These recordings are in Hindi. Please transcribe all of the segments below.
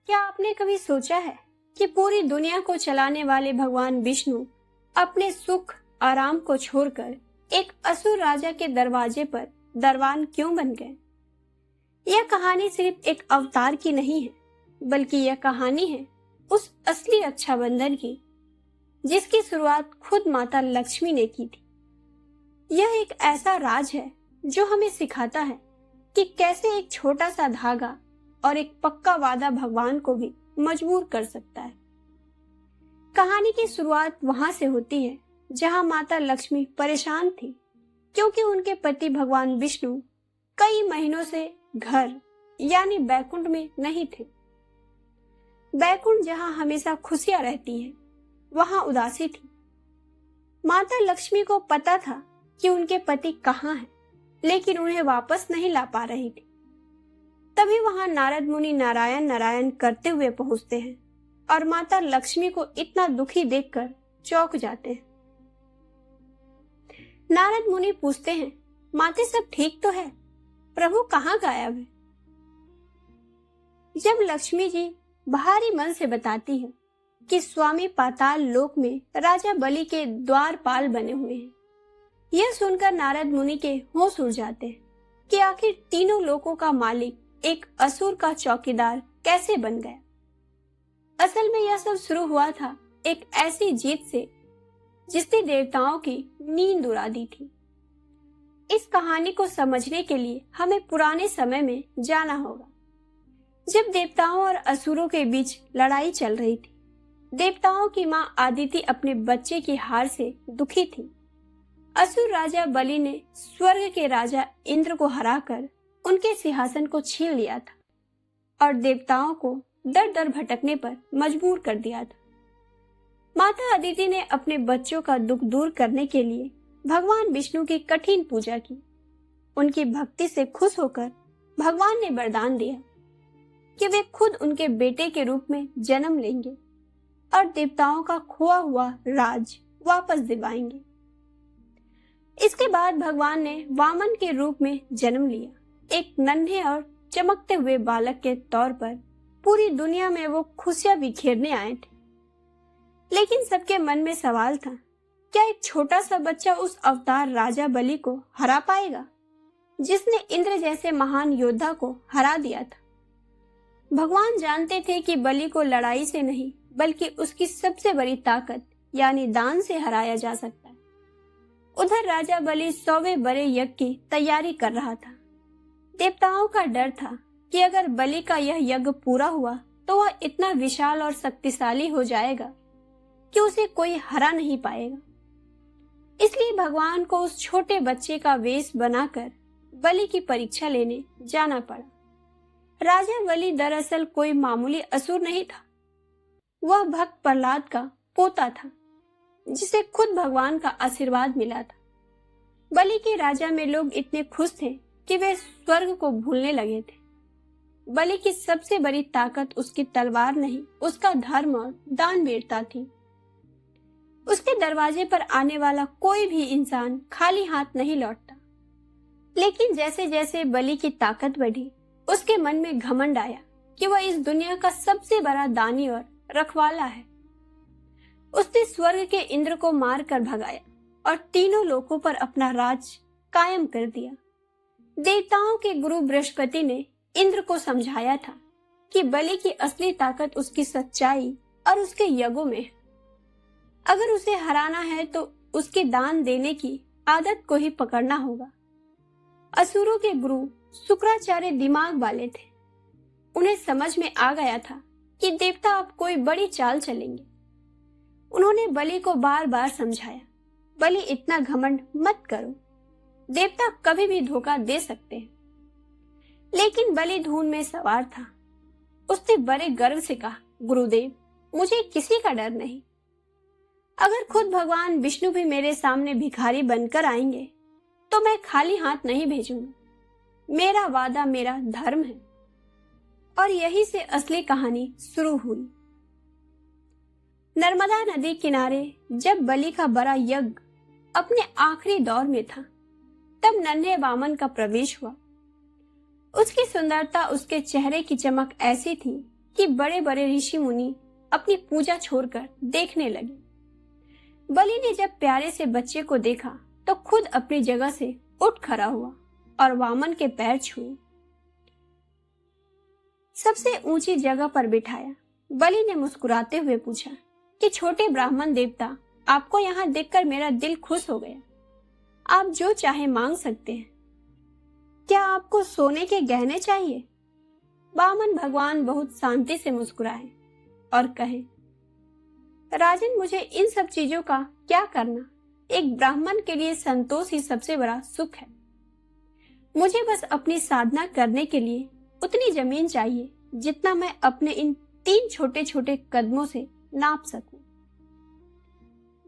क्या आपने कभी सोचा है कि पूरी दुनिया को चलाने वाले भगवान विष्णु अपने सुख आराम को छोड़कर एक असुर राजा के दरवाजे पर दरबान क्यों बन गए? यह कहानी सिर्फ एक अवतार की नहीं है, बल्कि यह कहानी है उस असली रक्षाबंधन की जिसकी शुरुआत खुद माता लक्ष्मी ने की थी। यह एक ऐसा राज है जो हमें सिखाता है कि कैसे एक छोटा सा धागा और एक पक्का वादा भगवान को भी मजबूर कर सकता है। कहानी की शुरुआत वहां से होती है जहां माता लक्ष्मी परेशान थी क्योंकि उनके पति भगवान विष्णु कई महीनों से घर यानी बैकुंठ में नहीं थे। बैकुंठ जहां हमेशा खुशियां रहती हैं, वहां उदासी थी। माता लक्ष्मी को पता था कि उनके पति कहाँ हैं, लेकिन उन्हें वापस नहीं ला पा रही थी। तभी वहां नारद मुनि नारायण नारायण करते हुए पहुंचते हैं और माता लक्ष्मी को इतना दुखी देखकर चौंक जाते हैं। नारद मुनि पूछते हैं, माते सब ठीक तो है, प्रभु कहाँ गायब है? जब लक्ष्मी जी भारी मन से बताती है कि स्वामी पाताल लोक में राजा बलि के द्वारपाल बने हुए हैं, यह सुनकर नारद मुनि के होश उड़ जाते हैं कि आखिर तीनों लोकों का मालिक एक असुर का चौकीदार कैसे बन गया। असल में यह सब शुरू हुआ था एक ऐसी जीत से जिसने देवताओं की नींद उड़ा दी थी। इस कहानी को समझने के लिए हमें पुराने समय में जाना होगा, जब देवताओं और असुरों के बीच लड़ाई चल रही थी। देवताओं की मां आदिति अपने बच्चे की हार से दुखी थी। असुर राजा बलि ने स्वर्ग के राजा इंद्र को हराकर उनके सिंहासन को छीन लिया था और देवताओं को दर दर भटकने पर मजबूर कर दिया था। माता अदिति ने अपने बच्चों का दुख दूर करने के लिए भगवान विष्णु की कठिन पूजा की। उनकी भक्ति से खुश होकर भगवान ने वरदान दिया कि वे खुद उनके बेटे के रूप में जन्म लेंगे और देवताओं का खोआ हुआ राज वापस दिलवाएंगे। इसके बाद भगवान ने वामन के रूप में जन्म लिया। एक नन्हे और चमकते हुए बालक के तौर पर पूरी दुनिया में वो खुशियां बिखेरने आए थे। लेकिन सबके मन में सवाल था, क्या एक छोटा सा बच्चा उस अवतार राजा बलि को हरा पाएगा जिसने इंद्र जैसे महान योद्धा को हरा दिया था? भगवान जानते थे कि बलि को लड़ाई से नहीं, बल्कि उसकी सबसे बड़ी ताकत यानी दान से हराया जा सकता है। उधर राजा बलि 100वें बड़े यज्ञ की तैयारी कर रहा था। देवताओं का डर था कि अगर बलि का यह यज्ञ पूरा हुआ तो वह इतना विशाल और शक्तिशाली हो जाएगा कि उसे कोई हरा नहीं पाएगा। इसलिए भगवान को उस छोटे बच्चे का वेश बनाकर बलि की परीक्षा लेने जाना पड़ा। राजा बलि दरअसल कोई मामूली असुर नहीं था। वह भक्त प्रहलाद का पोता था, जिसे खुद भगवान का आशीर्वाद मिला था। बलि के राजा में लोग इतने खुश थे कि वे स्वर्ग को भूलने लगे थे। बलि की सबसे बड़ी ताकत उसकी तलवार नहीं, उसका धर्म और दानवीरता थी। उसके दरवाजे पर आने वाला कोई भी इंसान खाली हाथ नहीं लौटता। लेकिन जैसे जैसे बलि की ताकत बढ़ी, उसके मन में घमंड आया कि वह इस दुनिया का सबसे बड़ा दानी और रखवाला है। उसने स्वर्ग के इंद्र को मार कर भगाया और तीनों लोकों पर अपना राज कायम कर दिया। देवताओं के गुरु बृहस्पति ने इंद्र को समझाया था कि बलि की असली ताकत उसकी सच्चाई और उसके यज्ञों में है। अगर उसे हराना है तो उसके दान देने की आदत को ही पकड़ना होगा। असुरों के गुरु शुक्राचार्य दिमाग वाले थे। उन्हें समझ में आ गया था कि देवता अब कोई बड़ी चाल चलेंगे। उन्होंने बलि को बार बार समझाया, बलि इतना घमंड मत करो, देवता कभी भी धोखा दे सकते हैं। लेकिन बलि धून में सवार था। उसने बड़े गर्व से कहा, गुरुदेव, मुझे किसी का डर नहीं। अगर खुद भगवान विष्णु भी मेरे सामने भिखारी बनकर आएंगे तो मैं खाली हाथ नहीं भेजूंगा। मेरा वादा मेरा धर्म है। और यही से असली कहानी शुरू हुई। नर्मदा नदी किनारे जब बलि का बड़ा यज्ञ अपने आखिरी दौर में था, तब नन्हे वामन का प्रवेश हुआ। उसकी सुंदरता, उसके चेहरे की चमक ऐसी थी कि बड़े बड़े ऋषि मुनि अपनी पूजा छोड़कर देखने लगे। बलि ने जब प्यारे से बच्चे को देखा तो खुद अपनी जगह से उठ खड़ा हुआ और वामन के पैर छुए, सबसे ऊंची जगह पर बिठाया। बलि ने मुस्कुराते हुए पूछा कि छोटे ब्राह्मण देवता, आपको यहाँ देखकर मेरा दिल खुश हो गया। आप जो चाहे मांग सकते हैं। क्या आपको सोने के गहने चाहिए? वामन भगवान बहुत शांति से मुस्कुराए और कहे, राजन, मुझे इन सब चीजों का क्या करना? एक ब्राह्मण के लिए संतोष ही सबसे बड़ा सुख है। मुझे बस अपनी साधना करने के लिए उतनी जमीन चाहिए जितना मैं अपने इन 3 छोटे छोटे कदमों से नाप सकूं।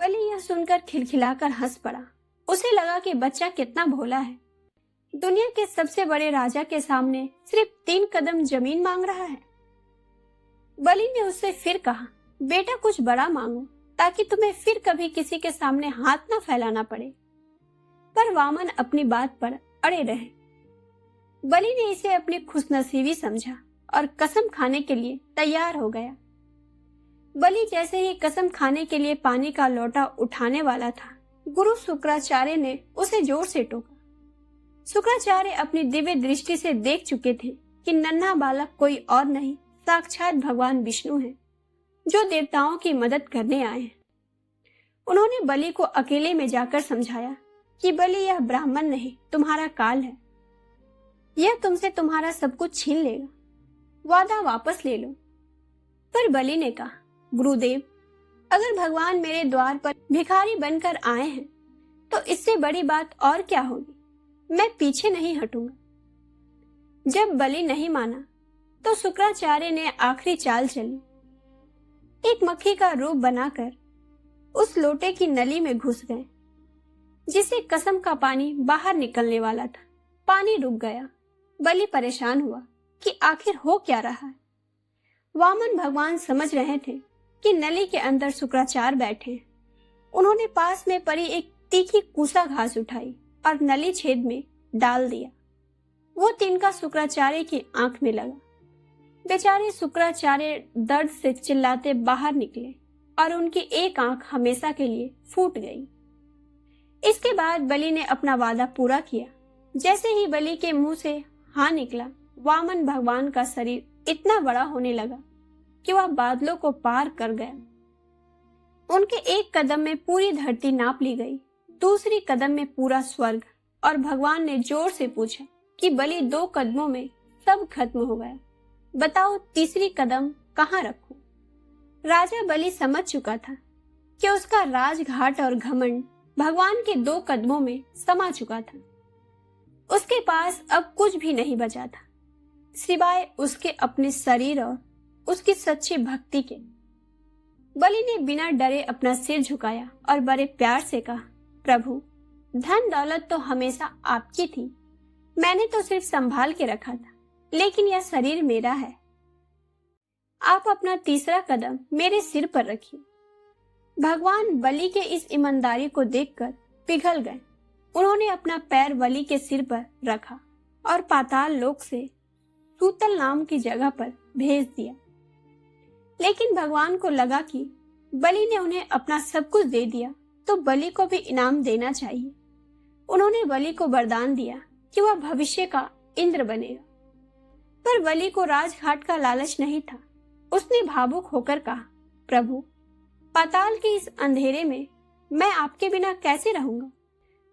बलि यह सुनकर खिलखिलाकर हंस पड़ा। उसे लगा कि बच्चा कितना भोला है। दुनिया के सबसे बड़े राजा के सामने सिर्फ 3 कदम जमीन मांग रहा है। बलि ने उससे फिर कहा, बेटा कुछ बड़ा मांगो ताकि तुम्हें फिर कभी किसी के सामने हाथ न फैलाना पड़े। पर वामन अपनी बात पर अड़े रहे। बलि ने इसे अपनी खुशनसीबी समझा और कसम खाने के लिए तैयार हो गया। बलि जैसे ही कसम खाने के लिए पानी का लोटा उठाने वाला था, गुरु शुक्राचार्य ने उसे जोर से टोका। शुक्राचार्य अपनी दिव्य दृष्टि से देख चुके थे कि नन्हा बालक कोई और नहीं, साक्षात भगवान विष्णु हैं, जो देवताओं की मदद करने आए हैं। उन्होंने बलि को अकेले में जाकर समझाया कि बलि, यह ब्राह्मण नहीं, तुम्हारा काल है। यह तुमसे तुम्हारा सब कुछ छीन लेगा, वादा वापस ले लो। पर बलि ने कहा, गुरुदेव, अगर भगवान मेरे द्वार पर भिखारी बनकर आए हैं तो इससे बड़ी बात और क्या होगी? मैं पीछे नहीं हटूंगा। जब बलि नहीं माना तो शुक्राचार्य ने आखिरी चाल चली। एक मक्खी का रूप बनाकर उस लोटे की नली में घुस गए, जिससे कसम का पानी बाहर निकलने वाला था। पानी रुक गया। बलि परेशान हुआ कि आखिर हो क्या रहा है। वामन भगवान समझ रहे थे कि नली के अंदर शुक्राचार्य बैठे हैं। उन्होंने पास में पड़ी एक तीखी कुसा घास उठाई और नली छेद में डाल दिया। वो तिनका शुक्राचार्य की आंख में लगा। बेचारे शुक्राचार्य दर्द से चिल्लाते बाहर निकले और उनकी एक आंख हमेशा के लिए फूट गई। इसके बाद बलि ने अपना वादा पूरा किया। जैसे ही बलि के मुंह से हाँ निकला, वामन भगवान का शरीर इतना बड़ा होने लगा कि वह बादलों को पार कर गया। उनके एक कदम में पूरी धरती नाप ली गई, दूसरी कदम में पूरा स्वर्ग। और भगवान ने जोर से पूछा कि बलि, 2 कदमों में सब खत्म हो गया, बताओ तीसरी कदम कहाँ रखूं? राजा बलि समझ चुका था कि उसका राजघाट और घमंड भगवान के 2 कदमों में समा चुका था। उसके पास अब कुछ भी नहीं बचा था सिवाय उसके अपने शरीर और उसकी सच्ची भक्ति के। बलि ने बिना डरे अपना सिर झुकाया और बड़े प्यार से कहा, प्रभु, धन दौलत तो हमेशा आपकी थी, मैंने तो सिर्फ संभाल के रखा था, लेकिन यह शरीर मेरा है। आप अपना तीसरा कदम मेरे सिर पर रखिए। भगवान बलि के इस ईमानदारी को देखकर पिघल गए। उन्होंने अपना पैर बलि के सिर पर रखा और पाताल लोक से सूतल नाम की जगह पर भेज दिया। लेकिन भगवान को लगा कि बलि ने उन्हें अपना सब कुछ दे दिया तो बलि को भी इनाम देना चाहिए। उन्होंने बलि को वरदान दिया कि वह भविष्य का इंद्र बनेगा। पर बलि को राजघाट का लालच नहीं था। उसने भावुक होकर कहा, प्रभु, पाताल के इस अंधेरे में मैं आपके बिना कैसे रहूंगा?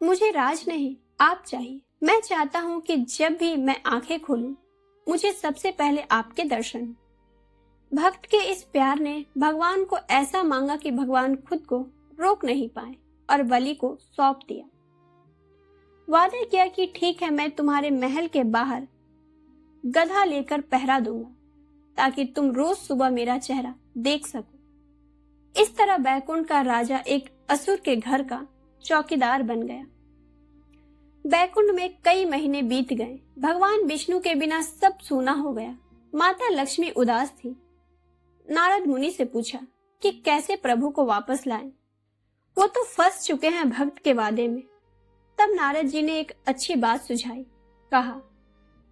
मुझे राज नहीं, आप चाहिए। मैं चाहता हूँ कि जब भी मैं आंखें खोलूं, मुझे सबसे पहले आपके दर्शन। भक्त के इस प्यार ने भगवान को ऐसा मांगा कि भगवान खुद को रोक नहीं पाए और बलि को सौंप दिया। वादा किया कि ठीक है, मैं तुम्हारे महल के बाहर गधा लेकर पहरा दूंगा ताकि तुम रोज सुबह मेरा चेहरा देख सको। इस तरह बैकुंठ का राजा एक असुर के घर का चौकीदार बन गया। बैकुंठ में कई महीने बीत गए। भगवान विष्णु के बिना सब सूना हो गया। माता लक्ष्मी उदास थी। नारद मुनि से पूछा कि कैसे प्रभु को वापस लाएं? वो तो फंस चुके हैं भक्त के वादे में। तब नारद जी ने एक अच्छी बात सुझाई। कहा,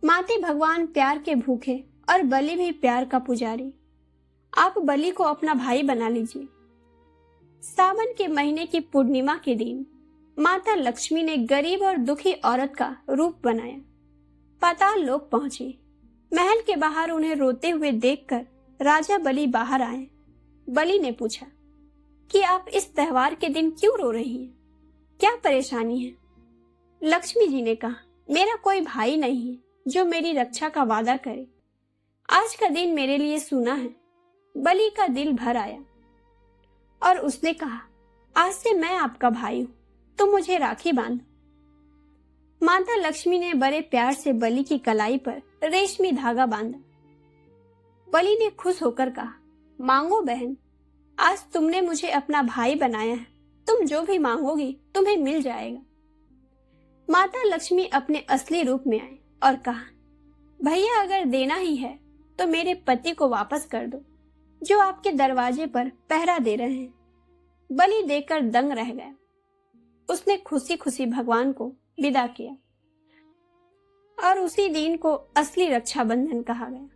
माते भगवान प्यार के भूखे और बलि भी प्यार का पुजारी। आप बलि को अपना भाई बना लीजिए। सावन के महीने की पूर्णिमा के दिन माता लक्ष्मी ने गरीब और दुखी औरत का रूप बनाया। पाताल लोक पहुंची। महल के बाहर उन्हें रोते हुए देखकर राजा बलि बाहर आए। बलि ने पूछा कि आप इस त्योहार के दिन क्यों रो रही हैं? क्या परेशानी है? लक्ष्मी जी ने कहा, मेरा कोई भाई नहीं है जो मेरी रक्षा का वादा करे। आज का दिन मेरे लिए सूना है। बलि का दिल भर आया और उसने कहा, आज से मैं आपका भाई हूं, तुम मुझे राखी बांधो। माता लक्ष्मी ने बड़े प्यार से बलि की कलाई पर रेशमी धागा बांधा। बलि ने खुश होकर कहा, मांगो बहन, आज तुमने मुझे अपना भाई बनाया है, तुम जो भी मांगोगी तुम्हें मिल जाएगा। माता लक्ष्मी अपने असली रूप में आए और कहा, भैया अगर देना ही है तो मेरे पति को वापस कर दो जो आपके दरवाजे पर पहरा दे रहे हैं। बलि देकर दंग रह गया। उसने खुशी खुशी भगवान को विदा किया और उसी दिन को असली रक्षाबंधन कहा गया।